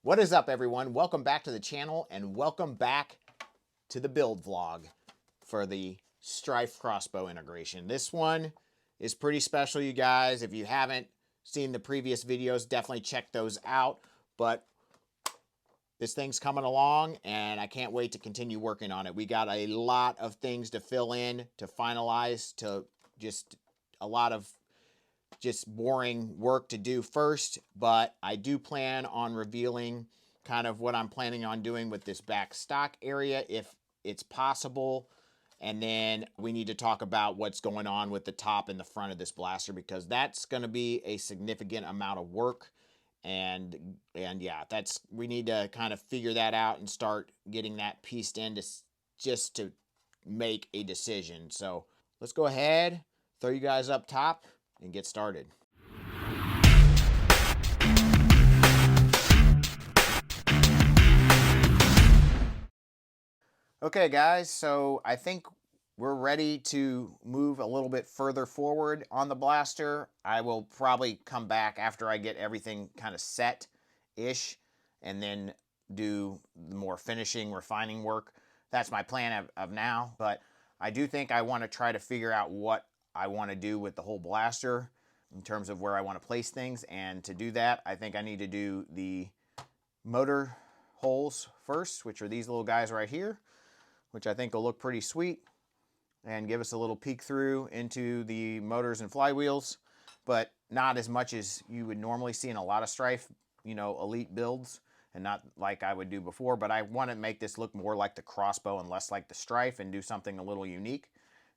What is up, everyone? Welcome back to the channel and welcome back to the build vlog for the Stryfe crossbow integration. This one is pretty special, you guys. If you haven't seen the previous videos, definitely check those out. But this thing's coming along and I can't wait to continue working on it. We got a lot of things to fill in, to finalize, to just a lot of boring work to do first, but I do plan on revealing kind of what I'm planning on doing with this back stock area if it's possible. And then we need to talk about what's going on with the top and the front of this blaster, because that's going to be a significant amount of work. And yeah, we need to kind of figure that out and start getting that pieced in just to make a decision. So let's go ahead, throw you guys up top and get started. Okay guys, so I think we're ready to move a little bit further forward on the blaster. I will probably come back after I get everything kind of set-ish and then do the more finishing, refining work. That's my plan of now, but I do think I want to try to figure out what I want to do with the whole blaster in terms of where I want to place things. And to do that, I think I need to do the motor holes first, which are these little guys right here, which I think will look pretty sweet and give us a little peek through into the motors and flywheels, but not as much as you would normally see in a lot of Stryfe, you know, elite builds, and not like I would do before. But I want to make this look more like the crossbow and less like the Stryfe and do something a little unique.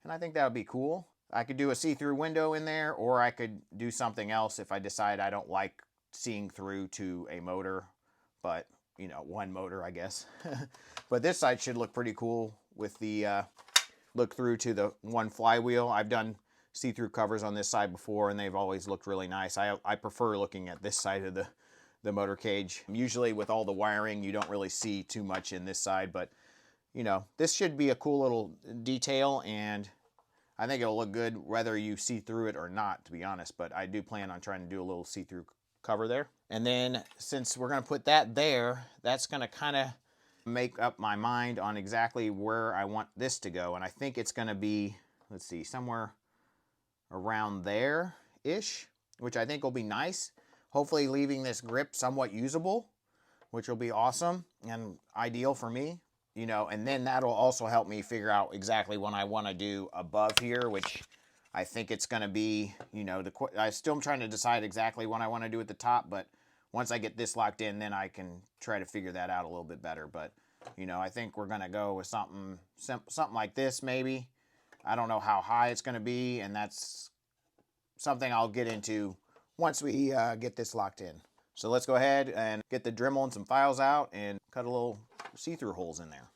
And I think that would be cool. I could do a see-through window in there, or I could do something else if I decide I don't like seeing through to a motor, but you know, one motor, I guess. But this side should look pretty cool with the look through to the one flywheel. I've done see-through covers on this side before and they've always looked really nice. I prefer looking at this side of the motor cage. Usually with all the wiring, you don't really see too much in this side, but you know, this should be a cool little detail, and I think it'll look good whether you see through it or not, to be honest. But I do plan on trying to do a little see-through cover there. And then since we're going to put that there, that's going to kind of make up my mind on exactly where I want this to go. And I think it's going to be, let's see, somewhere around there-ish, which I think will be nice. Hopefully leaving this grip somewhat usable, which will be awesome and ideal for me. You know, and then that'll also help me figure out exactly what I want to do above here, which I think it's going to be, you know, I still am trying to decide exactly what I want to do at the top, but once I get this locked in, then I can try to figure that out a little bit better. But, you know, I think we're going to go with something like this maybe. I don't know how high it's going to be, and that's something I'll get into once we get this locked in. So let's go ahead and get the Dremel and some files out and cut a little see-through holes in there.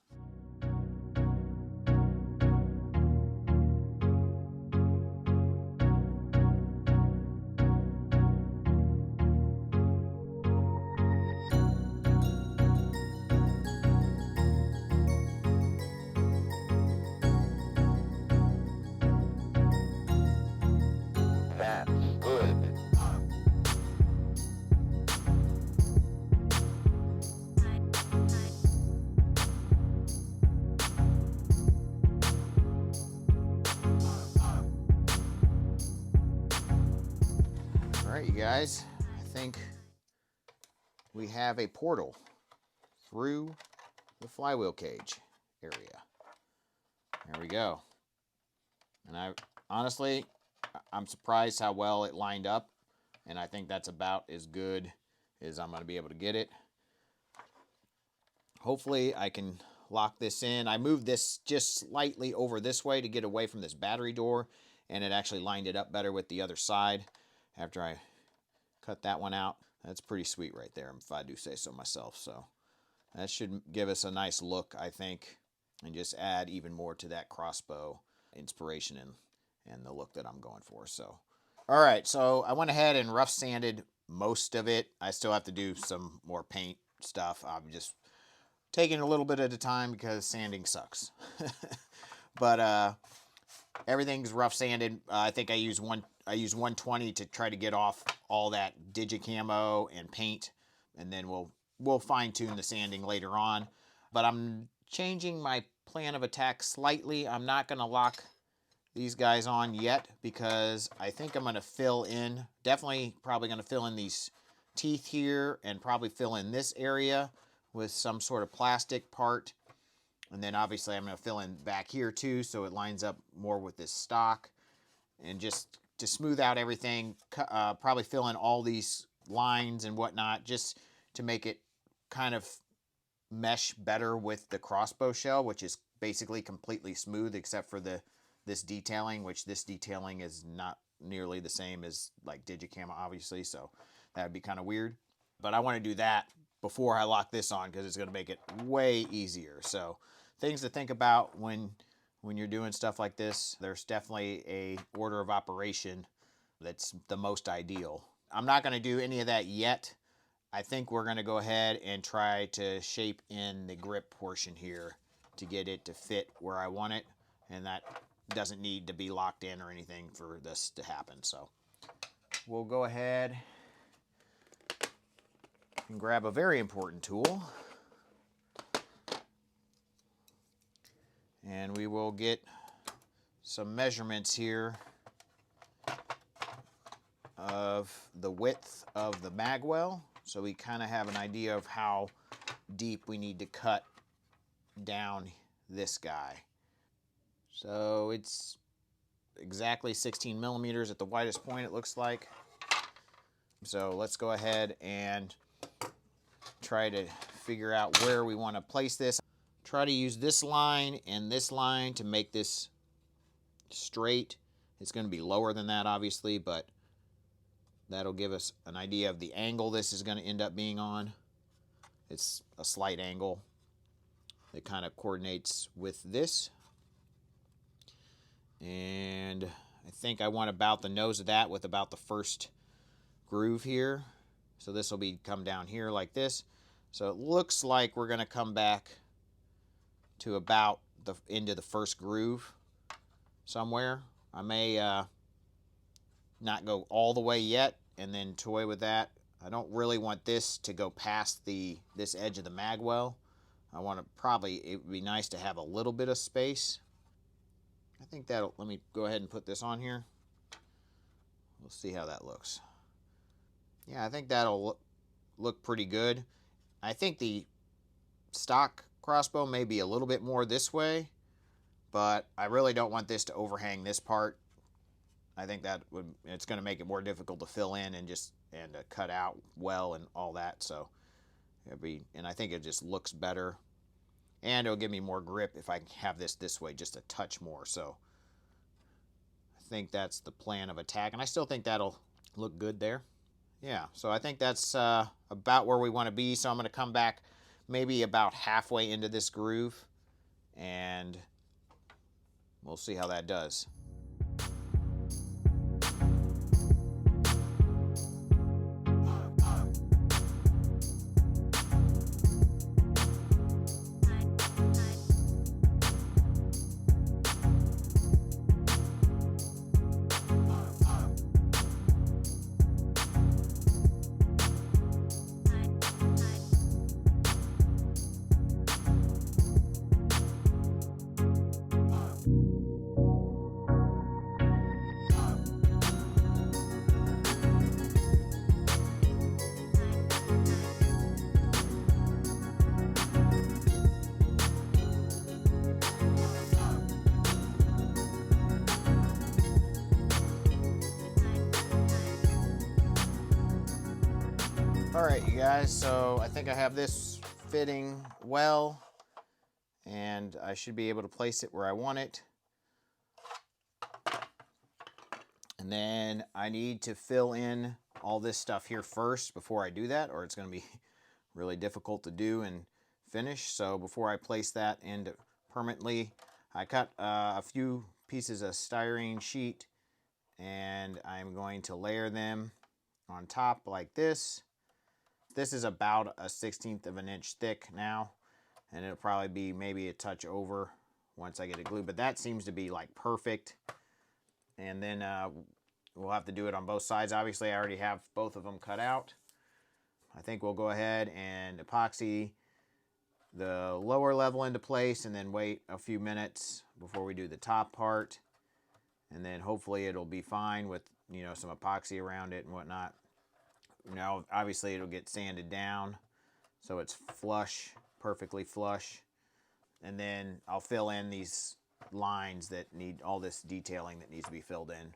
All right, you guys, I think we have a portal through the flywheel cage area. There we go. And honestly, I'm surprised how well it lined up, and I think that's about as good as I'm going to be able to get it. Hopefully I can lock this in. I moved this just slightly over this way to get away from this battery door, and it actually lined it up better with the other side after I cut that one out. That's pretty sweet right there, if I do say so myself. So that should give us a nice look, I think, and just add even more to that crossbow inspiration and the look that I'm going for. So, all right, so I went ahead and rough sanded most of it. I still have to do some more paint stuff. I'm just taking a little bit at a time because sanding sucks. But everything's rough sanded. I think I use 120 to try to get off all that digicamo and paint, and then we'll we'll fine tune the sanding later on, but I'm changing my plan of attack slightly. I'm not going to lock these guys on yet because I think I'm going to fill in, definitely probably going to fill in these teeth here and probably fill in this area with some sort of plastic part. And then obviously I'm going to fill in back here too so it lines up more with this stock. And just to smooth out everything, probably fill in all these lines and whatnot just to make it kind of mesh better with the crossbow shell, which is basically completely smooth except for this detailing, which this detailing is not nearly the same as like Digicam, obviously, so that would be kind of weird. But I want to do that before I lock this on because it's going to make it way easier. So things to think about when you're doing stuff like this. There's definitely a order of operation that's the most ideal. I'm not going to do any of that yet. I think we're going to go ahead and try to shape in the grip portion here to get it to fit where I want it, and that doesn't need to be locked in or anything for this to happen. So we'll go ahead and grab a very important tool, and we will get some measurements here of the width of the magwell, so we kind of have an idea of how deep we need to cut down this guy. So it's exactly 16 millimeters at the widest point, it looks like. So let's go ahead and try to figure out where we want to place this. Try to use this line and this line to make this straight. It's going to be lower than that, obviously, but that'll give us an idea of the angle this is going to end up being on. It's a slight angle that kind of coordinates with this. And I think I want about the nose of that with about the first groove here. So this will be come down here like this. So it looks like we're going to come back to about the end of the first groove somewhere. I may not go all the way yet and then toy with that. I don't really want this to go past this edge of the magwell. I want to probably, it would be nice to have a little bit of space. I think that'll, let me go ahead and put this on here. We'll see how that looks. Yeah, I think that'll look pretty good. I think the stock crossbow may be a little bit more this way, but I really don't want this to overhang this part. I think that it's going to make it more difficult to fill in and to cut out well and all that. So and I think it just looks better, and it'll give me more grip if I have this way just a touch more. So I think that's the plan of attack, and I still think that'll look good there. Yeah, so I think that's about where we want to be. So I'm going to come back maybe about halfway into this groove, and we'll see how that does. Alright, you guys, so I think I have this fitting well, and I should be able to place it where I want it. And then I need to fill in all this stuff here first before I do that, or it's going to be really difficult to do and finish. So before I place that in permanently, I cut a few pieces of styrene sheet, and I'm going to layer them on top like this. This is about a 1/16 of an inch thick now, and it'll probably be maybe a touch over once I get it glued, but that seems to be like perfect. And then we'll have to do it on both sides. Obviously, I already have both of them cut out. I think we'll go ahead and epoxy the lower level into place and then wait a few minutes before we do the top part. And then hopefully it'll be fine with, you know, some epoxy around it and whatnot. Now, obviously it'll get sanded down so it's flush, perfectly flush. And then I'll fill in these lines that need all this detailing that needs to be filled in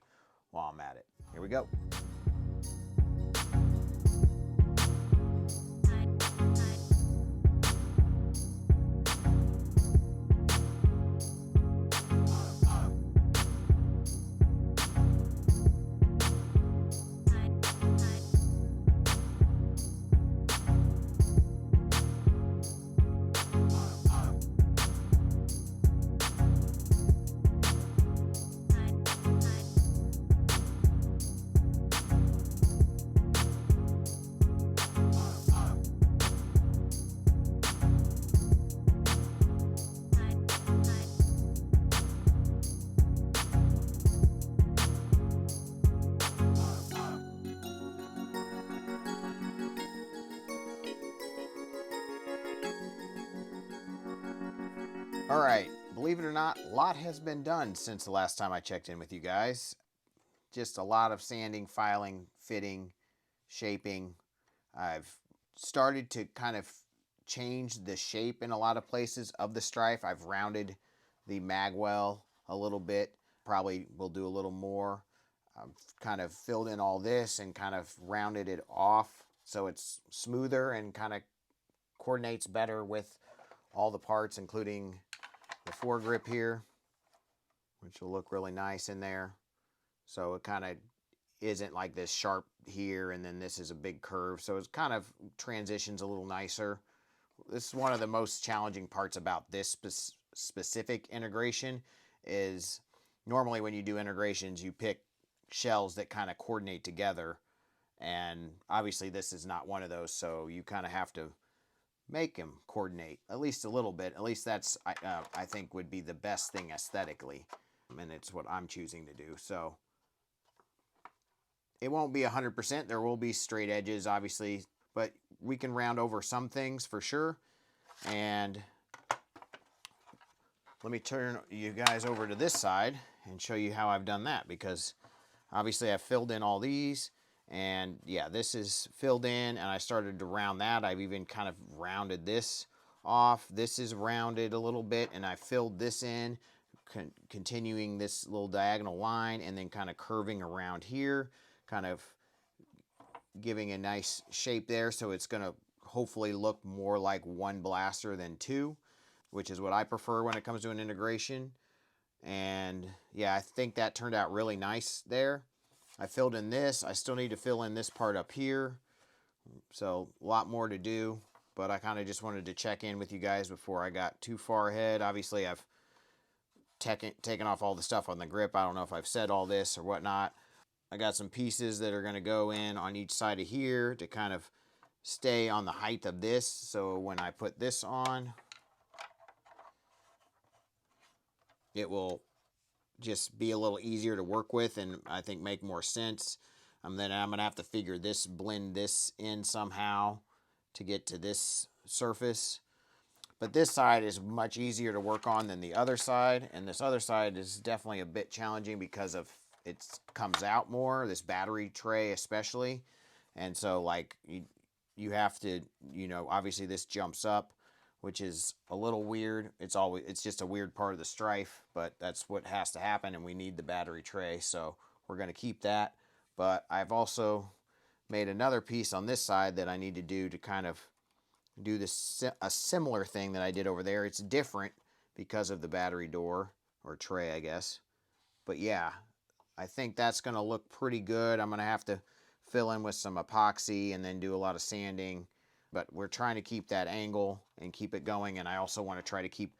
while I'm at it. Here we go. All right, believe it or not, a lot has been done since the last time I checked in with you guys. Just a lot of sanding, filing, fitting, shaping. I've started to kind of change the shape in a lot of places of the Stryfe. I've rounded the magwell a little bit. Probably will do a little more. I've kind of filled in all this and kind of rounded it off so it's smoother and kind of coordinates better with all the parts, including the foregrip here, which will look really nice in there. So it kind of isn't like this sharp here and then this is a big curve. So it kind of transitions a little nicer. This is one of the most challenging parts about this specific integration is normally when you do integrations, you pick shells that kind of coordinate together. And obviously this is not one of those. So you kind of have to make them coordinate at least a little bit. At least that's, I think, would be the best thing aesthetically. And it's what I'm choosing to do. So it won't be 100%. There will be straight edges, obviously, but we can round over some things for sure. And let me turn you guys over to this side and show you how I've done that, because obviously I've filled in all these. And yeah, this is filled in and I started to round that. I've even kind of rounded this off. This is rounded a little bit and I filled this in, continuing this little diagonal line and then kind of curving around here, kind of giving a nice shape there. So it's going to hopefully look more like one blaster than two, which is what I prefer when it comes to an integration. And yeah, I think that turned out really nice there. I filled in this. I still need to fill in this part up here. So a lot more to do, but I kind of just wanted to check in with you guys before I got too far ahead. Obviously, I've taken off all the stuff on the grip. I don't know if I've said all this or whatnot. I got some pieces that are going to go in on each side of here to kind of stay on the height of this. So when I put this on, it will just be a little easier to work with and I think make more sense. Then I'm going to have to blend this in somehow to get to this surface. But this side is much easier to work on than the other side. And this other side is definitely a bit challenging because of it comes out more, this battery tray especially. And so like you have to, you know, obviously this jumps up, which is a little weird. It's just a weird part of the Stryfe, but that's what has to happen, and we need the battery tray, so we're going to keep that. But I've also made another piece on this side that I need to do to kind of do a similar thing that I did over there. It's different because of the battery door, or tray, I guess. But yeah, I think that's going to look pretty good. I'm going to have to fill in with some epoxy and then do a lot of sanding. But we're trying to keep that angle and keep it going. And I also want to try to keep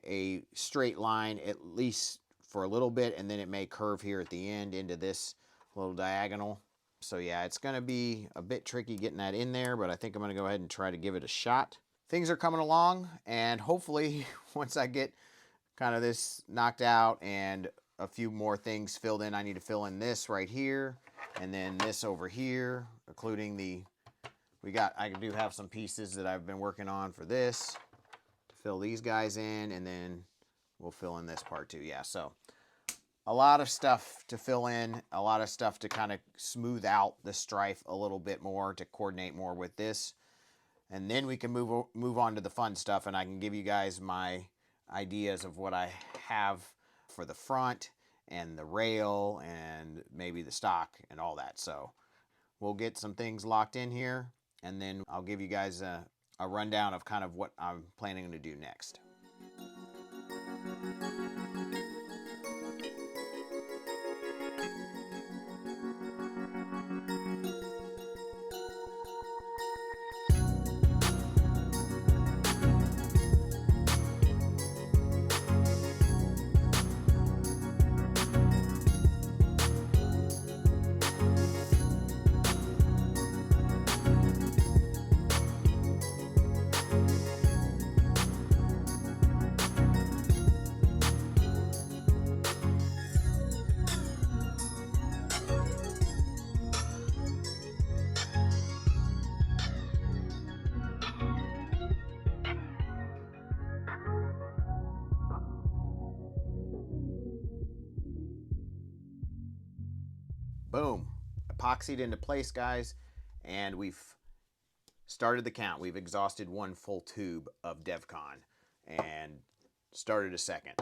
a straight line at least for a little bit. And then it may curve here at the end into this little diagonal. So yeah, it's going to be a bit tricky getting that in there. But I think I'm going to go ahead and try to give it a shot. Things are coming along. And hopefully once I get kind of this knocked out and a few more things filled in, I need to fill in this right here. And then this over here, including I do have some pieces that I've been working on for this to fill these guys in, and then we'll fill in this part too. Yeah, so a lot of stuff to fill in, a lot of stuff to kind of smooth out the Stryfe a little bit more, to coordinate more with this. And then we can move on to the fun stuff, and I can give you guys my ideas of what I have for the front and the rail and maybe the stock and all that. So we'll get some things locked in here, and then I'll give you guys a rundown of kind of what I'm planning to do next. Boom, epoxied into place, guys, and we've started the count. We've exhausted one full tube of DevCon and started a second.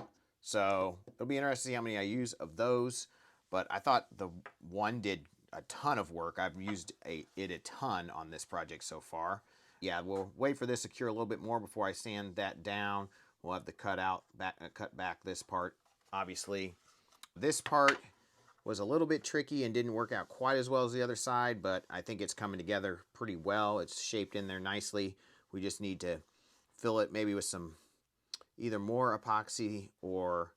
So it'll be interesting to see how many I use of those, but I thought the one did a ton of work. I've used it a ton on this project so far. Yeah, we'll wait for this to cure a little bit more before I sand that down. We'll have to cut back this part, obviously. This part was a little bit tricky and didn't work out quite as well as the other side, but I think it's coming together pretty well. It's shaped in there nicely. We just need to fill it maybe with some either more epoxy or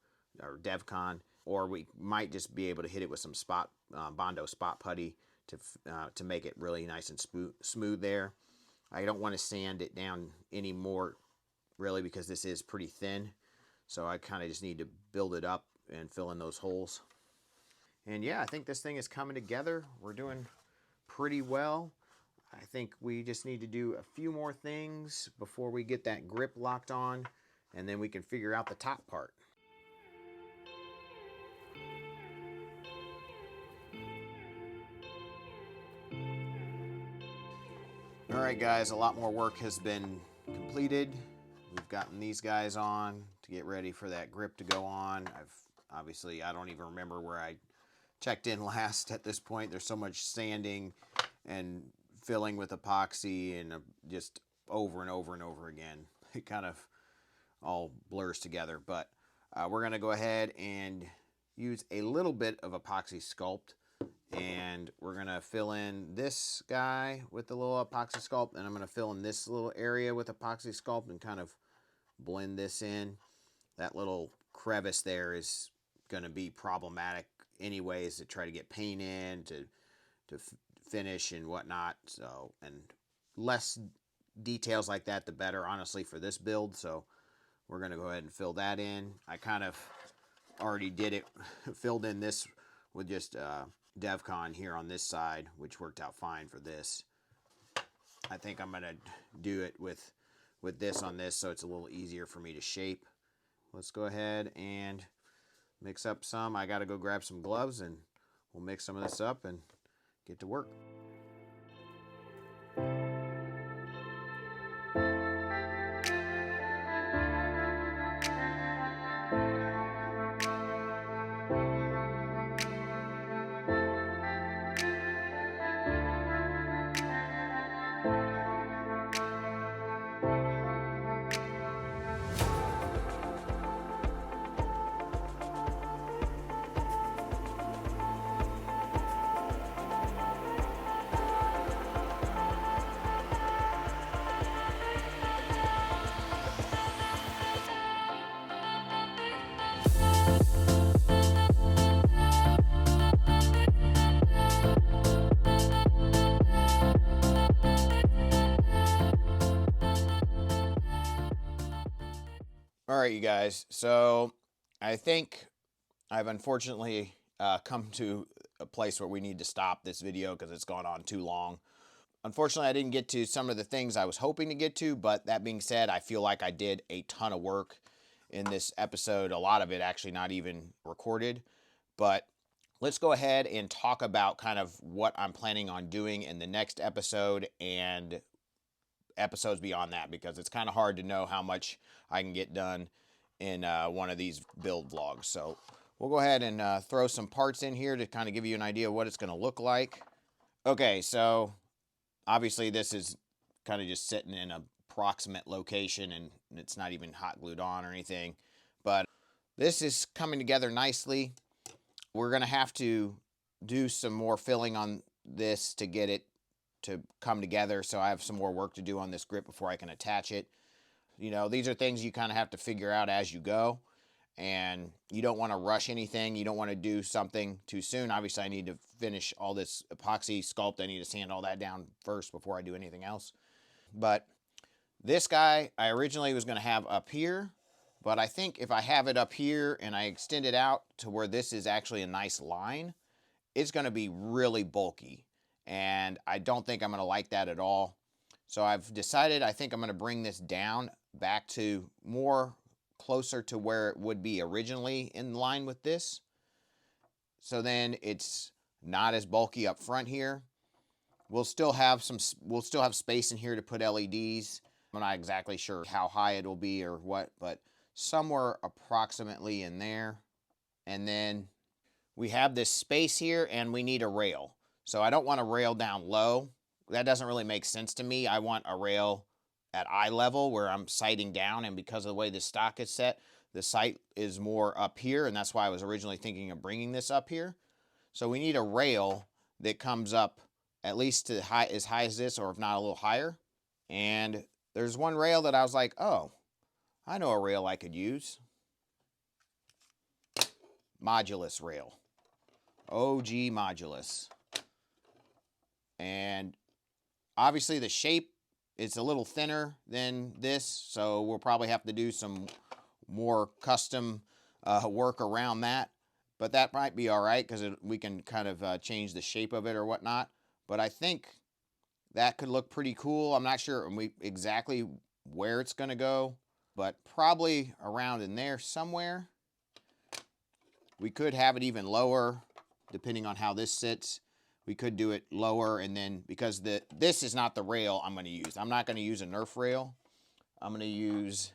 DevCon, or we might just be able to hit it with some Bondo spot putty to make it really nice and smooth there. I don't want to sand it down anymore, really, because this is pretty thin. So I kind of just need to build it up and fill in those holes. And yeah, I think this thing is coming together. We're doing pretty well. I think we just need to do a few more things before we get that grip locked on, and then we can figure out the top part. All right, guys, a lot more work has been completed. We've gotten these guys on to get ready for that grip to go on. Obviously, I don't even remember where I checked in last at this point. There's so much sanding and filling with epoxy and just over and over and over again. It kind of all blurs together, but we're going to go ahead and use a little bit of epoxy sculpt, and we're going to fill in this guy with a little epoxy sculpt, and I'm going to fill in this little area with epoxy sculpt and kind of blend this in. That little crevice there is going to be problematic anyways, to try to get paint in, to finish and whatnot. So, and less details like that, the better, honestly, for this build. So we're going to go ahead and fill that in. I kind of already did it, filled in this with just DevCon here on this side, which worked out fine for this. I think I'm going to do it with this on this, so it's a little easier for me to shape. Let's go ahead and mix up some. I got to go grab some gloves, and we'll mix some of this up and get to work. All right, you guys. So I think I've unfortunately come to a place where we need to stop this video because it's gone on too long. Unfortunately, I didn't get to some of the things I was hoping to get to, but that being said, I feel like I did a ton of work in this episode. A lot of it actually not even recorded, but let's go ahead and talk about kind of what I'm planning on doing in the next episode and episodes beyond that, because it's kind of hard to know how much I can get done in one of these build vlogs. So we'll go ahead and throw some parts in here to kind of give you an idea of what it's going to look like. Okay, so obviously this is kind of just sitting in a approximate location, and it's not even hot glued on or anything, but this is coming together nicely. We're going to have to do some more filling on this to get it to come together, so I have some more work to do on this grip before I can attach it. You know, these are things you kind of have to figure out as you go, and you don't want to rush anything. You don't want to do something too soon. Obviously, I need to finish all this epoxy sculpt. I need to sand all that down first before I do anything else. But this guy, I originally was going to have up here, but I think if I have it up here and I extend it out to where this is actually a nice line, it's going to be really bulky, and I don't think I'm going to like that at all. So I've decided I think I'm going to bring this down back to more closer to where it would be originally in line with this. So then it's not as bulky up front here. We'll still have space in here to put LEDs. I'm not exactly sure how high it'll be or what, but somewhere approximately in there. And then we have this space here, and we need a rail. So I don't want a rail down low. That doesn't really make sense to me. I want a rail at eye level where I'm sighting down, and because of the way this stock is set, the sight is more up here, and that's why I was originally thinking of bringing this up here. So we need a rail that comes up at least to as high as this, or if not a little higher. And there's one rail that I was like, oh, I know a rail I could use. Modulus rail. OG Modulus. And obviously the shape is a little thinner than this, so we'll probably have to do some more custom work around that. But that might be all right, because we can kind of change the shape of it or whatnot. But I think that could look pretty cool. I'm not sure exactly where it's going to go, but probably around in there somewhere. We could have it even lower, depending on how this sits. We could do it lower, and then, because this is not the rail I'm going to use. I'm not going to use a Nerf rail. I'm going to use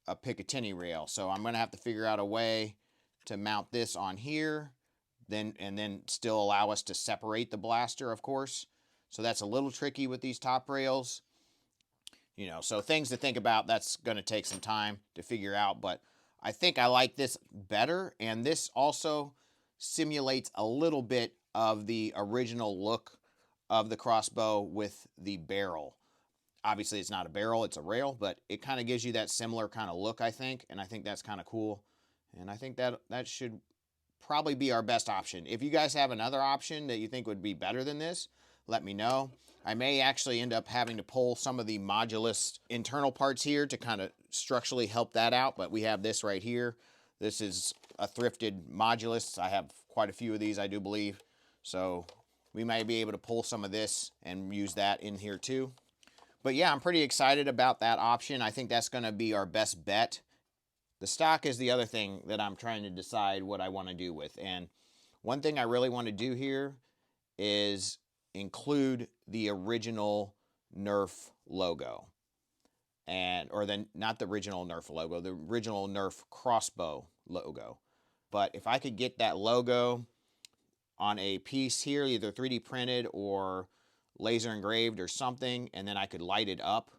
a Picatinny rail. So I'm going to have to figure out a way to mount this on here, and then still allow us to separate the blaster, of course. So that's a little tricky with these top rails. You know, so things to think about. That's going to take some time to figure out, but I think I like this better, and this also simulates a little bit of the original look of the crossbow with the barrel. Obviously, it's not a barrel, it's a rail, but it kind of gives you that similar kind of look, I think, and I think that's kind of cool. And I think that should probably be our best option. If you guys have another option that you think would be better than this, let me know. I may actually end up having to pull some of the Modulus internal parts here to kind of structurally help that out, but we have this right here. This is a thrifted Modulus. I have quite a few of these, I do believe. So we may be able to pull some of this and use that in here too. But yeah, I'm pretty excited about that option. I think that's going to be our best bet. The stock is the other thing that I'm trying to decide what I want to do with. And one thing I really want to do here is include the original Nerf logo. Not the original Nerf logo, the original Nerf Crossbow logo. But if I could get that logo on a piece here, either 3D printed or laser engraved or something, and then I could light it up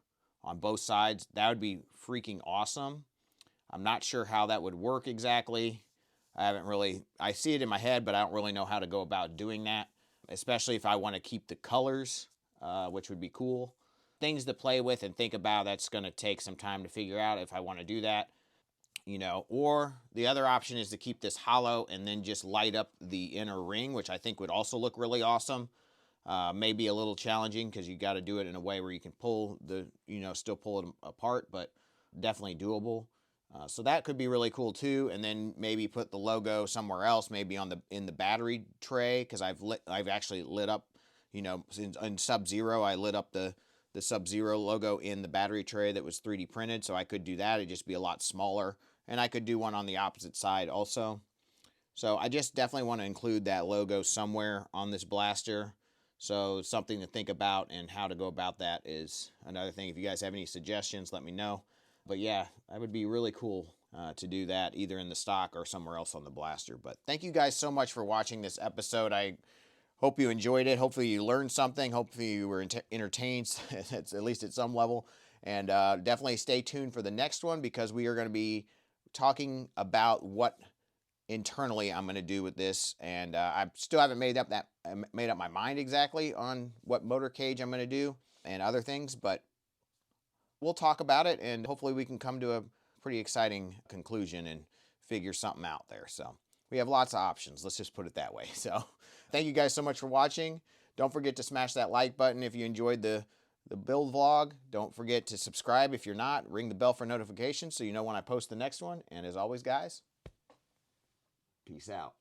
on both sides, that would be freaking awesome. I'm not sure how that would work exactly. I see it in my head, but I don't really know how to go about doing that, especially if I want to keep the colors, which would be cool. Things to play with and think about. That's going to take some time to figure out if I want to do that. You know, or the other option is to keep this hollow and then just light up the inner ring, which I think would also look really awesome. Maybe a little challenging because you got to do it in a way where you can still pull it apart, but definitely doable. So that could be really cool too. And then maybe put the logo somewhere else, maybe in the battery tray, because I've actually lit up You know, in Sub-Zero, I lit up the Sub-Zero logo in the battery tray that was 3D printed, so I could do that. It'd just be a lot smaller, and I could do one on the opposite side also. So I just definitely want to include that logo somewhere on this blaster. So something to think about, and how to go about that is another thing. If you guys have any suggestions, let me know. But yeah, that would be really cool to do that either in the stock or somewhere else on the blaster. But thank you guys so much for watching this episode. I hope you enjoyed it. Hopefully you learned something. Hopefully you were entertained, at least at some level. And definitely stay tuned for the next one, because we are going to be talking about what internally I'm going to do with this, and I still haven't made up my mind exactly on what motor cage I'm going to do and other things, but we'll talk about it, and hopefully we can come to a pretty exciting conclusion and figure something out there. So we have lots of options, let's just put it that way. So thank you guys so much for watching. Don't forget to smash that like button if you enjoyed the build vlog. Don't forget to subscribe if you're not. Ring the bell for notifications so you know when I post the next one. And as always, guys, peace out.